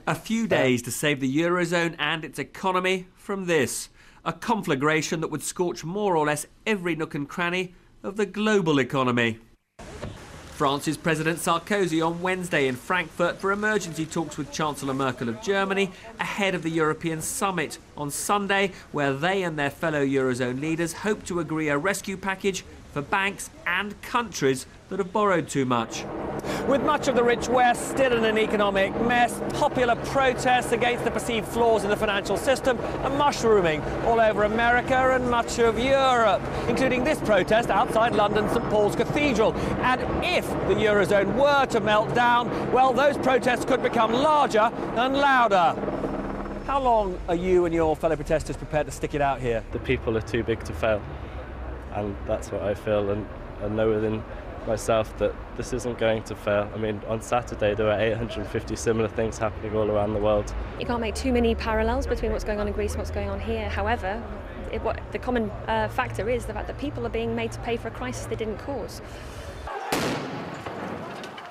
A few days to save the Eurozone and its economy from this. A conflagration that would scorch more or less every nook and cranny of the global economy. France's President Sarkozy on Wednesday in Frankfurt for emergency talks with Chancellor Merkel of Germany ahead of the European summit on Sunday, where they and their fellow Eurozone leaders hope to agree a rescue package for banks and countries that have borrowed too much. With much of the rich West still in an economic mess, popular protests against the perceived flaws in the financial system are mushrooming all over America and much of Europe, including this protest outside London's St Paul's Cathedral. And if the Eurozone were to melt down, well, those protests could become larger and louder. How long are you and your fellow protesters prepared to stick it out here? The people are too big to fail, and that's what I feel, and I know within myself that this isn't going to fail. I mean, on Saturday there were 850 similar things happening all around the world. You can't make too many parallels between what's going on in Greece and what's going on here. However, the common factor is the fact that people are being made to pay for a crisis they didn't cause.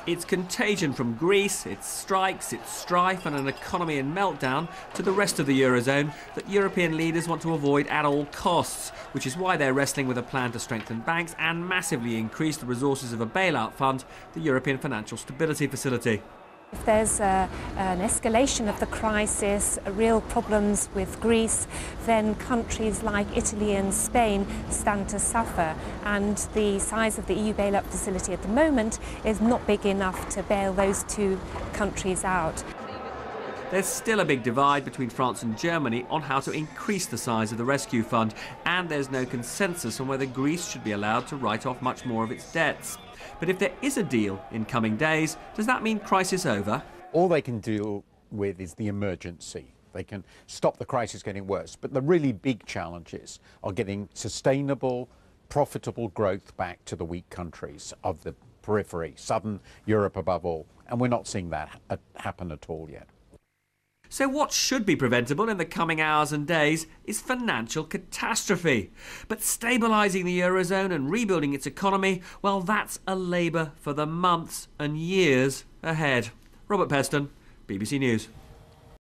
It's contagion from Greece, its strikes, its strife and an economy in meltdown to the rest of the Eurozone that European leaders want to avoid at all costs, which is why they're wrestling with a plan to strengthen banks and massively increase the resources of a bailout fund, the European Financial Stability Facility. If there's an escalation of the crisis, real problems with Greece, then countries like Italy and Spain stand to suffer. And the size of the EU bailout facility at the moment is not big enough to bail those two countries out. There's still a big divide between France and Germany on how to increase the size of the rescue fund, and there's no consensus on whether Greece should be allowed to write off much more of its debts. But if there is a deal in coming days, does that mean crisis over? All they can deal with is the emergency. They can stop the crisis getting worse. But the really big challenges are getting sustainable, profitable growth back to the weak countries of the periphery, southern Europe above all. And we're not seeing that happen at all yet. So what should be preventable in the coming hours and days is financial catastrophe. But stabilising the Eurozone and rebuilding its economy, well, that's a labour for the months and years ahead. Robert Peston, BBC News.